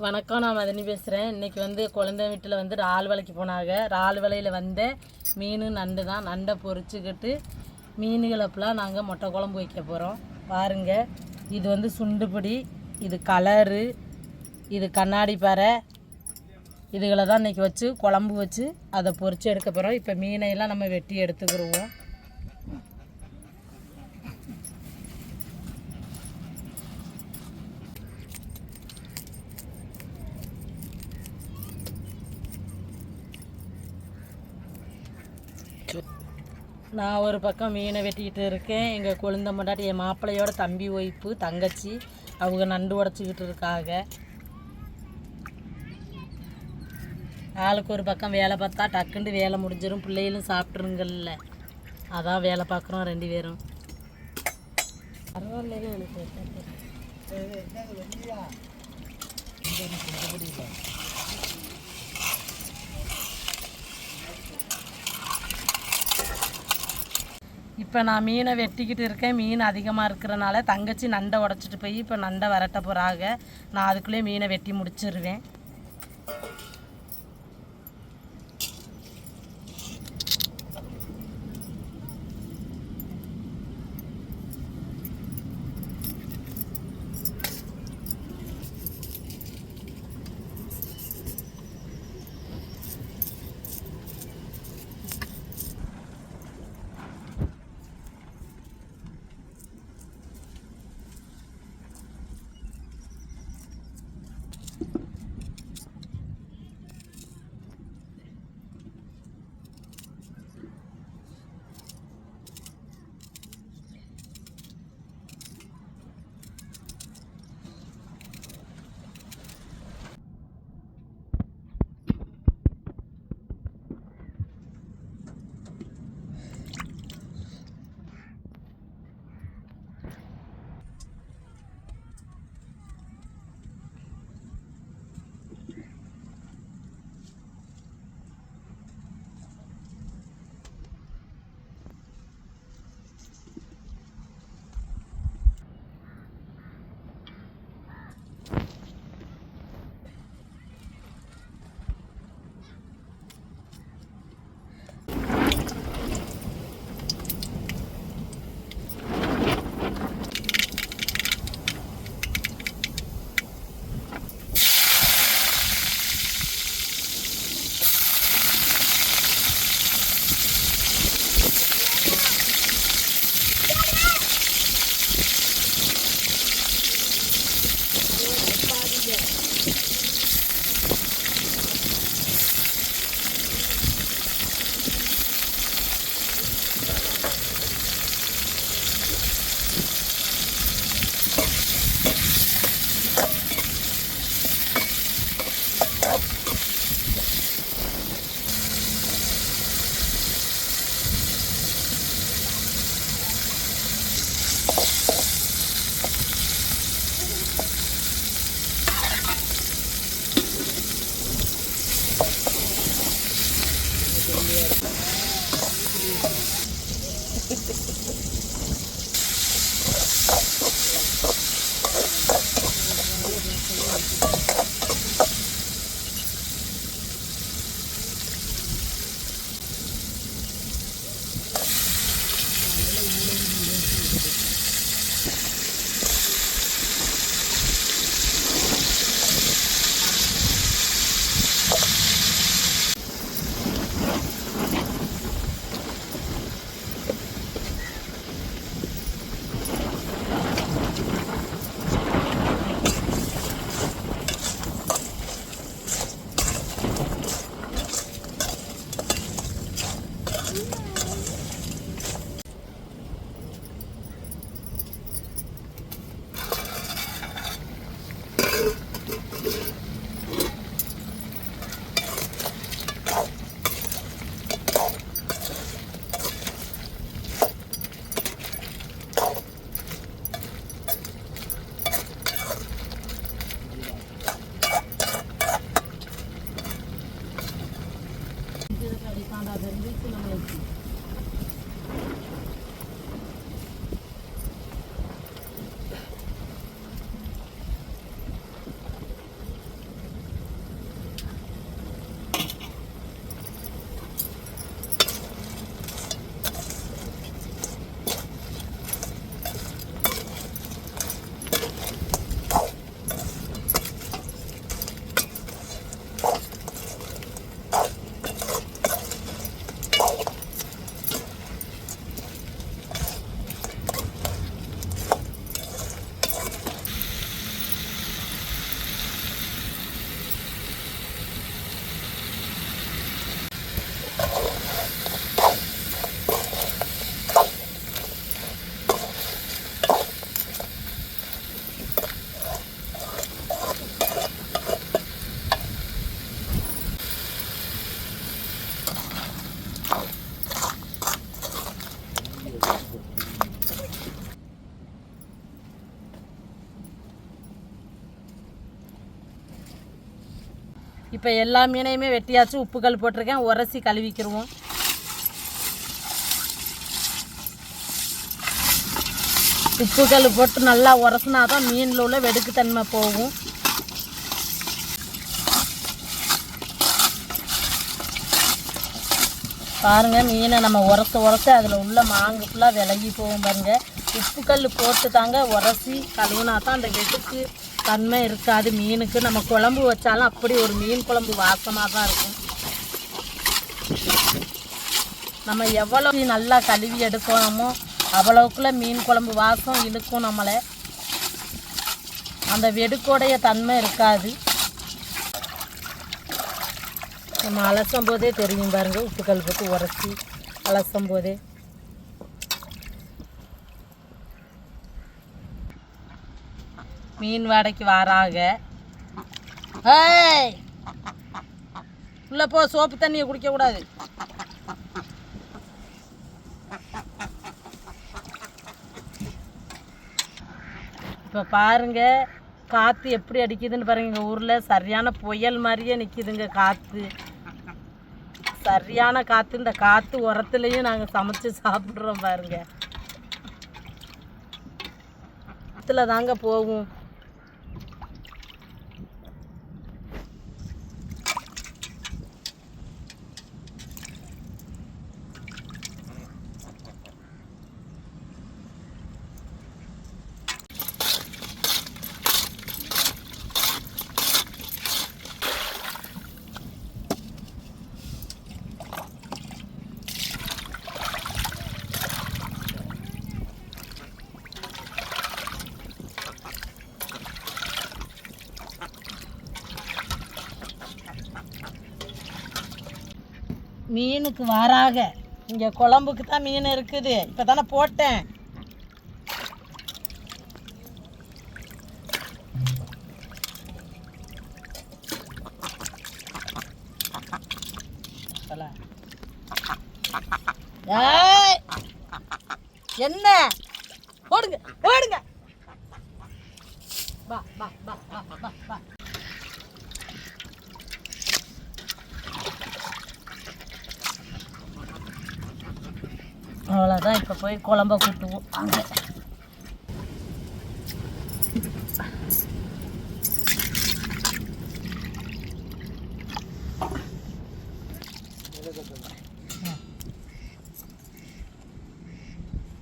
வணக்கம். நான் மதனி பேசுகிறேன். இன்றைக்கி குழந்தை வீட்டில் இறால் வலைக்கு போனாங்க. இறால் வலையில் மீன் நண்டு தான். நண்டை பொரிச்சுக்கிட்டு மீன்களப்பெல்லாம் நாங்கள் மொட்டை குழம்பு வைக்க போகிறோம். பாருங்கள், இது சுண்டுபிடி, இது கலரு, இது கண்ணாடி பாறை, இதுகளை தான் இன்றைக்கி வச்சு குழம்பு வச்சு அதை பொரித்து எடுக்க போகிறோம். இப்போ மீனையெல்லாம் நம்ம வெட்டி எடுத்துக்கிடுவோம். நான் ஒரு பக்கம் மீனை வெட்டிக்கிட்டு இருக்கேன். எங்கள் கொழுந்த மண்டாட்டி, என் மாப்பிள்ளையோட தம்பி ஒய்ஃபு, தங்கச்சி, அவங்க நண்டு உடச்சிக்கிட்டு இருக்காங்க. ஆளுக்கு ஒரு பக்கம் வேலை பார்த்தா டக்குண்டு வேலை முடிஞ்சிடும், பிள்ளைகளும் சாப்பிட்ருங்கல்ல, அதான் வேலை பார்க்குறோம் 2 பேரும். பரவாயில்லைன்னு எனக்கு இப்போ நான் மீனை வெட்டிக்கிட்டு இருக்கேன். மீன் அதிகமாக இருக்கிறனால தங்கச்சி நண்டை உடச்சிட்டு போய் இப்போ நண்டை வரட்ட போகிறாங்க. நான் அதுக்குள்ளேயே மீனை வெட்டி முடிச்சிடுவேன். இப்போ எல்லா மீனையுமே வெட்டியாச்சு, உப்புக்கல் போட்டிருக்கேன். உரசி கழுவிக்கிடுவோம். உப்புக்கல் போட்டு நல்லா உரசினா தான் மீனில் உள்ள வெடுக்குத்தன்மை போகும். பாருங்கள், மீனை நம்ம உரச அதில் உள்ள மாங்கு ஃபுல்லாக விலகி போகும் பாருங்கள். உப்புக்கல் போட்டு தாங்க உரசி கழுவுனா தான் அந்த வெடுக்கு தன்மை இருக்காது மீனுக்கு. நம்ம குழம்பு வச்சாலும் அப்படி ஒரு மீன் குழம்பு வாசமாக தான் இருக்கும். நம்ம எவ்வளோ நல்லா கழுவி எடுக்கணுமோ அவ்வளோக்குள்ள மீன் குழம்பு வாசம் இழுக்கும் நம்மளை. அந்த வெடுக்கோடைய தன்மை இருக்காது. நம்ம அலசும் போதே தெரியும் பாருங்கள், உப்புக்கல் போட்டு உரசி அலசும் போதே. மீன் வாடைக்கு வாராக. ஏய், உள்ள போ, சோப்பு தண்ணியை குடிக்கக்கூடாது. இப்போ பாருங்கள் காற்று எப்படி அடிக்குதுன்னு பாருங்கள். எங்கள் ஊரில் சரியான புயல் மாதிரியே நிற்கிதுங்க காற்று. சரியான காற்று. இந்த காற்று உரத்துலேயும் நாங்கள் சமைச்சு சாப்பிட்றோம் பாருங்க. காற்றுல தாங்க போகும். மீனுக்கு வாராக. இங்கே குழம்புக்கு தான் மீன் இருக்குது. இப்போ தானே போட்டேன். என்ன ஓடுங்க ஓடுங்க. வா வா வா வா வா வா. அவ்வளோதான். இப்போ போய் குழம்ப கூட்டுவோம். அங்கே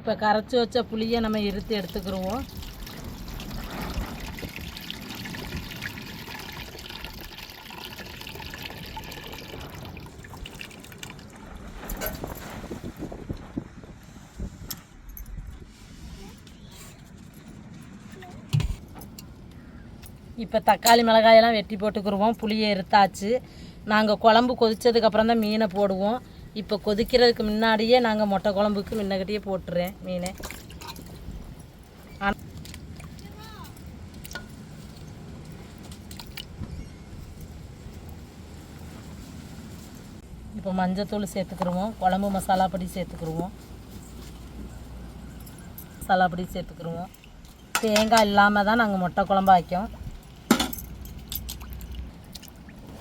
இப்போ கரைச்சி வச்ச புளியை நம்ம எடுத்துக்கிடுவோம். இப்போ தக்காளி மிளகாயெல்லாம் வெட்டி போட்டுக்கிடுவோம். புளியை எடுத்தாச்சு. நாங்கள் குழம்பு கொதித்ததுக்கப்புறம் தான் மீனை போடுவோம். இப்போ கொதிக்கிறதுக்கு முன்னாடியே நாங்கள் மொட்டை குழம்புக்கு முன்னகட்டியே போட்டுறேன் மீனை. இப்போ மஞ்சத்தூள் சேர்த்துக்கிடுவோம். குழம்பு மசாலா பொடி சேர்த்துக்கிடுவோம். மசாலா பொடி சேர்த்துக்கிடுவோம். தேங்காய் இல்லாமல் தான் நாங்கள் மொட்டை குழம்பு வைக்கோம்.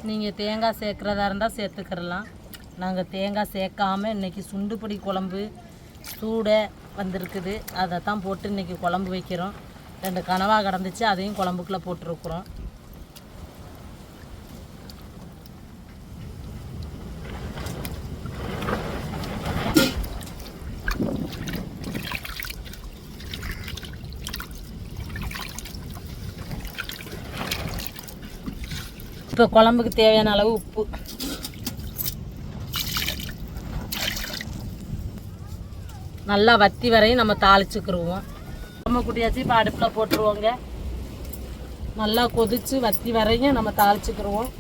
நீங்கள் தேங்காய் சேர்க்குறதா இருந்தால் சேர்த்துக்கிறலாம். நாங்கள் தேங்காய் சேர்க்காமல் இன்றைக்கி சுண்டுப்பொடி குழம்பு சூட வந்திருக்குது. அதை தான் போட்டு இன்றைக்கி குழம்பு வைக்கிறோம். 2 கனவா கிடந்துச்சு, அதையும் குழம்புக்குள்ளே போட்டுருக்குறோம். இப்போ குழம்புக்கு தேவையான அளவு உப்பு. நல்லா வத்தி வரையும் நம்ம தாளிச்சுக்கிடுவோம். நம்ம குட்டியாச்சு இப்போ அடுப்பில் போட்டுருவோங்க. நல்லா கொதித்து வத்தி வரையும் நம்ம தாளிச்சுக்கிடுவோம்.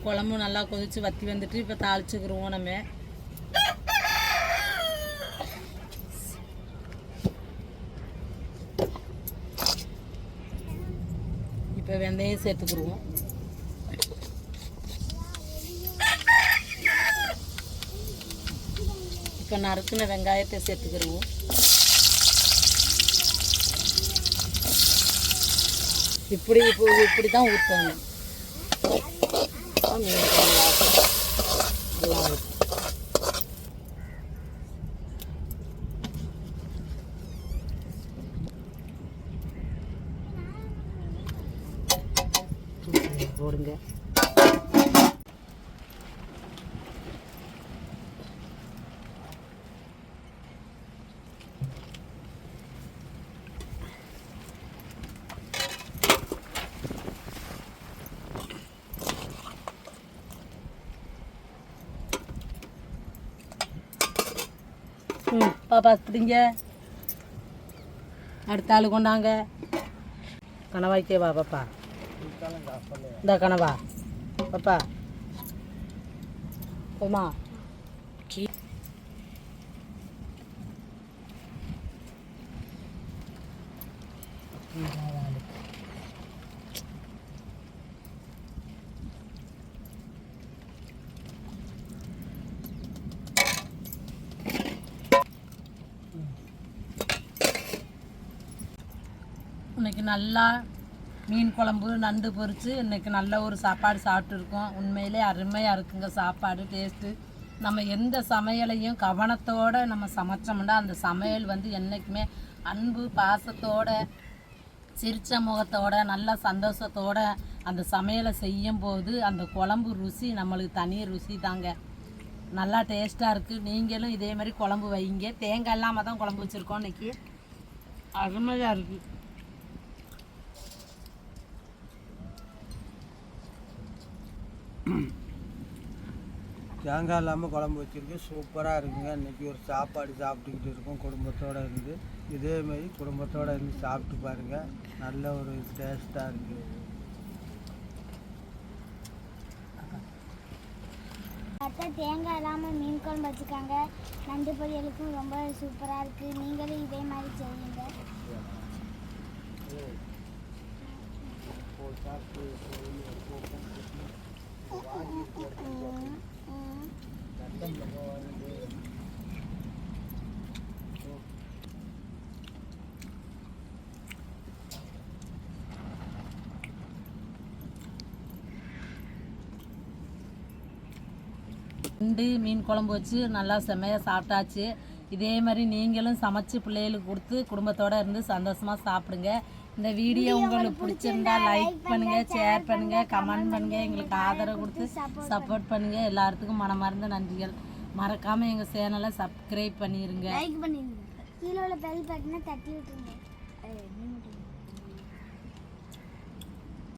குழம்பு நல்லா கொதித்து வத்தி வந்துட்டு இப்போ தாளிச்சுக்கிடுவோம். நம்ம இப்போ வெந்தயம் சேர்த்துக்கிடுவோம். இப்போ நறுக்குன வெங்காயத்தை சேர்த்துக்கிடுவோம். இப்படி தான் ஊற்றணும். போடுங்க. பாப்பா பிடிங்க. அடுத்த ஆள் கொண்டாங்க. கனவாய்க்கே வா பாப்பா. இந்த கனவா பாப்பா போமா. இன்னைக்கு நல்லா மீன் குழம்பு நண்டு பொரித்து இன்றைக்கி நல்ல ஒரு சாப்பாடு சாப்பிட்ருக்கோம். உண்மையிலே அருமையாக இருக்குங்க சாப்பாடு டேஸ்ட்டு. நம்ம எந்த சமையலையும் கவனத்தோடு நம்ம சமைச்சோம்னா அந்த சமையல் வந்து என்றைக்குமே அன்பு பாசத்தோடு சிரித்த முகத்தோட நல்ல சந்தோஷத்தோடு அந்த சமையலை செய்யும்போது அந்த குழம்பு ருசி நம்மளுக்கு தனி ருசி தாங்க. நல்லா டேஸ்ட்டாக இருக்குது. நீங்களும் இதே மாதிரி குழம்பு வைங்க. தேங்காய் இல்லாமல் தான் குழம்பு வச்சுருக்கோம் இன்றைக்கி. அருமையாக இருக்குது. தேங்காய் இல்லாமல் குழம்பு வச்சுருக்கேன். சூப்பராக இருக்குங்க. இன்றைக்கி ஒரு சாப்பாடு சாப்பிட்டுக்கிட்டு இருக்கோம் குடும்பத்தோடு இருந்து. இதேமாரி குடும்பத்தோடு இருந்து சாப்பிட்டு பாருங்கள். நல்ல ஒரு டேஸ்ட்டாக இருக்குது. தேங்காய் இல்லாமல் மீன் குழம்பு வச்சுருக்காங்க. நண்டு பொரியலுக்கும் ரொம்ப சூப்பராக இருக்குது. நீங்களும் இதே மாதிரி செய்யுங்க. நண்டு மீன் குழம்பு வச்சு நல்லா செம்மையாக சாப்பிட்டாச்சு. இதே மாதிரி நீங்களும் சமைச்சு பிள்ளைகளுக்கு கொடுத்து குடும்பத்தோடு இருந்து சந்தோஷமாக சாப்பிடுங்க. இந்த வீடியோ உங்களுக்கு பிடிச்சிருந்தா லைக் பண்ணுங்கள், ஷேர் பண்ணுங்கள், கமெண்ட் பண்ணுங்கள். எங்களுக்கு ஆதரவு கொடுத்து சப்போர்ட் பண்ணுங்கள். எல்லாத்துக்கும் மனமார்ந்த நன்றிகள். மறக்காமல் எங்கள் சேனலை சப்ஸ்கிரைப் பண்ணிடுங்க. லைக் பண்ணிடுங்க. கீழே உள்ள பெல் பட்டனை தட்டி விட்டுருங்க.